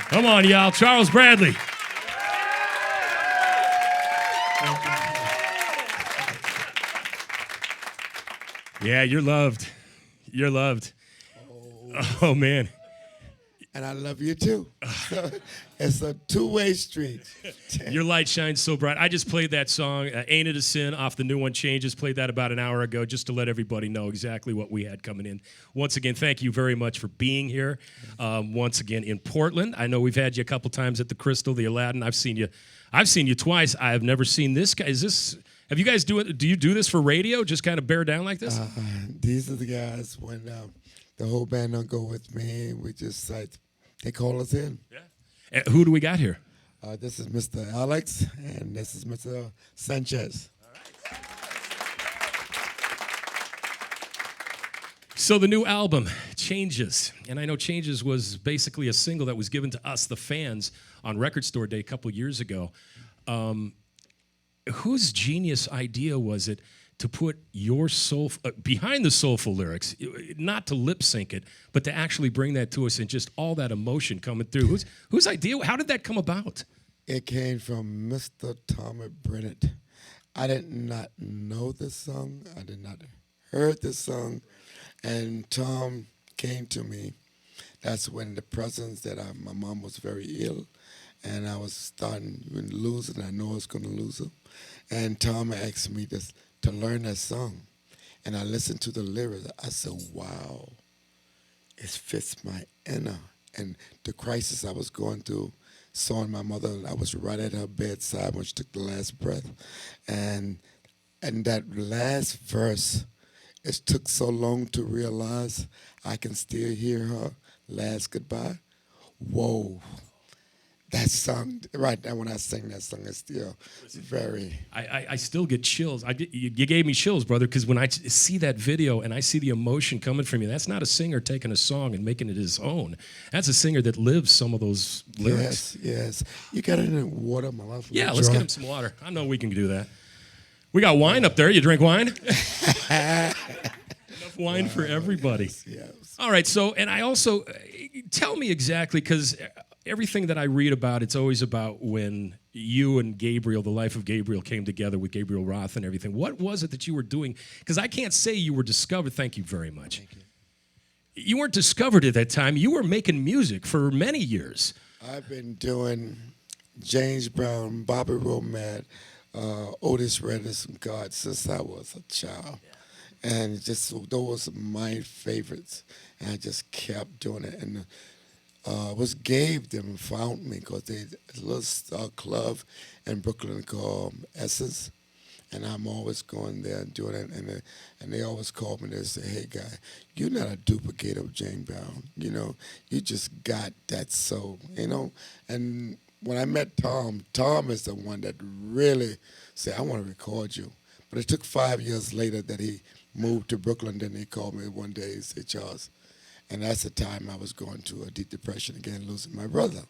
Come on, y'all. Charles Bradley. Yeah, you're loved. You're loved. Oh, man. And I love you too. So it's a two-way street. Your light shines so bright. I just played that song, Ain't It a Sin, off the new one, Changes. Played that about an hour ago just to let everybody know exactly what we had coming in. Once again, thank you very much for being here. Once again, in Portland. I know we've had you a couple times at the Crystal, the Aladdin. I've seen you twice. I have never seen this guy. Have you guys do you do this for radio? Just kind of bear down like this? These are the guys when the whole band don't go with me. We just they call us in. Yeah. Who do we got here? This is Mr. Alex, and this is Mr. Sanchez. All right. So the new album, Changes. And I know Changes was basically a single that was given to us, the fans, on Record Store Day a couple years ago. Whose genius idea was it to put your soul behind the soulful lyrics, not to lip sync it, but to actually bring that to us and just all that emotion coming through? Whose idea? How did that come about? It came from Mr. Tommy Bennett. I did not know this song. I did not heard this song. And Tom came to me. That's when the presence that my mom was very ill, and I was starting to lose it. I know I was going to lose her. And Tom asked me to learn that song. And I listened to the lyrics. I said, wow, it fits my inner. And the crisis I was going through, saw my mother, I was right at her bedside when she took the last breath. And that last verse, it took so long to realize I can still hear her last goodbye. Whoa. That song, right now when I sing that song, it's still very... I still get chills. You gave me chills, brother, because when I see that video and I see the emotion coming from you, that's not a singer taking a song and making it his own. That's a singer that lives some of those lyrics. Yes. You got any water, my life? Yeah, let's get him some water. I know we can do that. We got wine up there. You drink wine? Enough wine for everybody. Yes. All right, so, and I also, tell me exactly, because... everything that I read about, it's always about when you and Gabriel, the life of Gabriel, came together with Gabriel Roth and everything. What was it that you were doing? Because I can't say you were discovered. Thank you very much. Thank you. You weren't discovered at that time. You were making music for many years. I've been doing James Brown, Bobby Romad, Otis Redding, and God since I was a child. Yeah. And just those are my favorites. And I just kept doing it. And was Gabe them found me because they a little club in Brooklyn called Essence, and I'm always going there and doing it, and they always call me. They say, "Hey, guy, you're not a duplicate of James Brown. You know, you just got that soul. You know." And when I met Tom is the one that really said, "I want to record you." But it took 5 years later that he moved to Brooklyn. Then he called me one day and said, "Charles." And that's the time I was going through a deep depression again, losing my brother.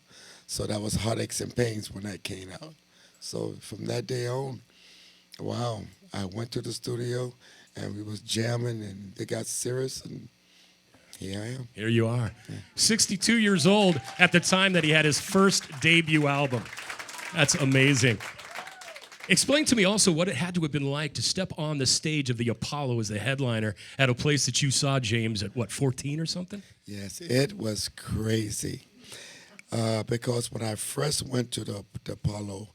So that was heartaches and pains when that came out. So from that day on, wow, I went to the studio and we was jamming and it got serious and here I am. Here you are. Yeah. 62 years old at the time that he had his first debut album. That's amazing. Explain to me also what it had to have been like to step on the stage of the Apollo as the headliner at a place that you saw James at, 14 or something? Yes, it was crazy. Because when I first went to the Apollo,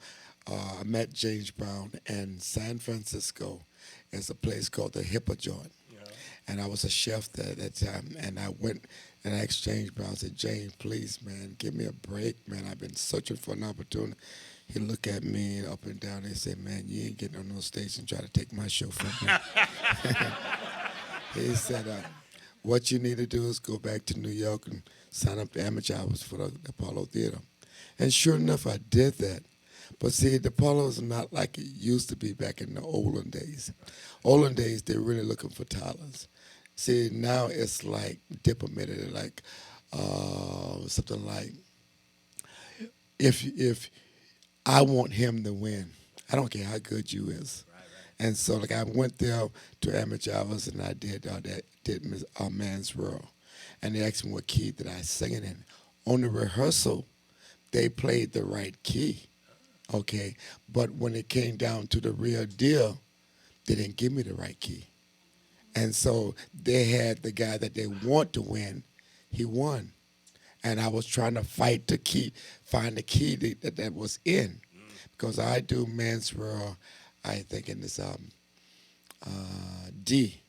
I met James Brown in San Francisco. There's a place called the Hippo Joint. Yeah. And I was a chef there at that time. And I went and asked James Brown, I said, "James, please, man, give me a break, man. I've been searching for an opportunity." He looked at me up and down and said, "Man, you ain't getting on no stage and try to take my show from me." He said, "What you need to do is go back to New York and sign up to amateur hours for the Apollo Theater." And sure enough, I did that. But see, the Apollo is not like it used to be back in the olden days. Olden days, they're really looking for talents. See, now it's like diplomated, like something like, if I want him to win, I don't care how good you is. Right. And so, like, I went there to amateur hours and I did Man's World. And they asked me what key did I sing it in. On the rehearsal, they played the right key, okay? But when it came down to the real deal, they didn't give me the right key. And so they had the guy that they want to win, he won. And I was trying to fight to find the key that was in. Because I do men's world, I think in this D.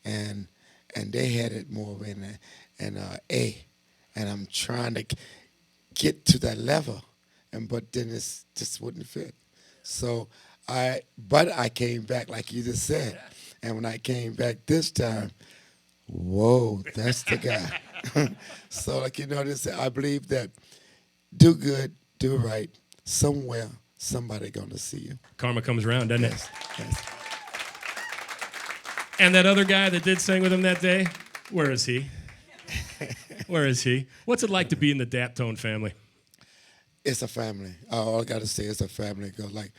And they had it more in an A. And I'm trying to get to that level. But then it just wouldn't fit. So I came back like you just said. And when I came back this time, whoa, that's the guy. So like I believe that do good, do right, somewhere somebody gonna see you. Karma comes around, doesn't it? Yes. And that other guy that did sing with him that day, where is he? Where is he? What's it like to be in the Daptone family? It's a family. All I gotta say is a family. Cause like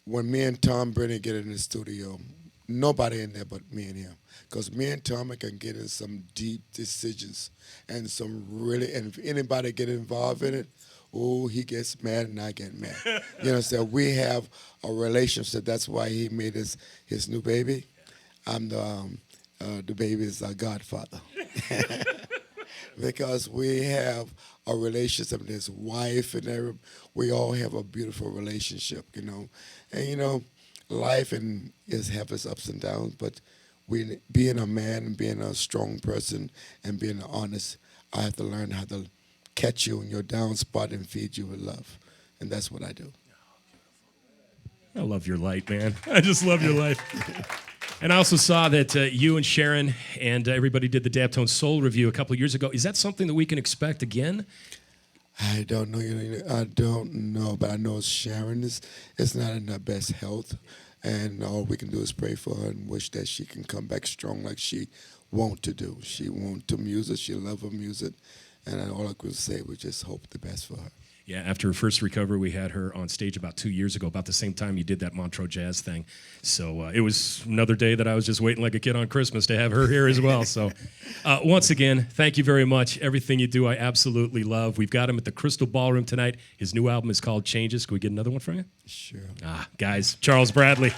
when me and Tom Brennan get in the studio, nobody in there but me and him. Because me and Tommy can get in some deep decisions and and if anybody get involved in it, oh, he gets mad and I get mad. You know, so we have a relationship. That's why he made his new baby. I'm the baby's godfather. Because we have a relationship with his wife and we all have a beautiful relationship, you know. And, you know, life have its ups and downs, but being a man and being a strong person and being honest, I have to learn how to catch you in your down spot and feed you with love. And that's what I do. I love your light, man. I just love your light. And I also saw that you and Sharon and everybody did the Daptone Soul review a couple of years ago. Is that something that we can expect again? I don't know. I don't know, but I know Sharon is not in her best health, and all we can do is pray for her and wish that she can come back strong like she want to do. She want to music. She love her music, and all I could say was just hope the best for her. Yeah, after her first recovery, we had her on stage about 2 years ago, about the same time you did that Montreux Jazz thing. So it was another day that I was just waiting like a kid on Christmas to have her here as well. So once again, thank you very much. Everything you do, I absolutely love. We've got him at the Crystal Ballroom tonight. His new album is called Changes. Can we get another one from you? Sure. Guys, Charles Bradley.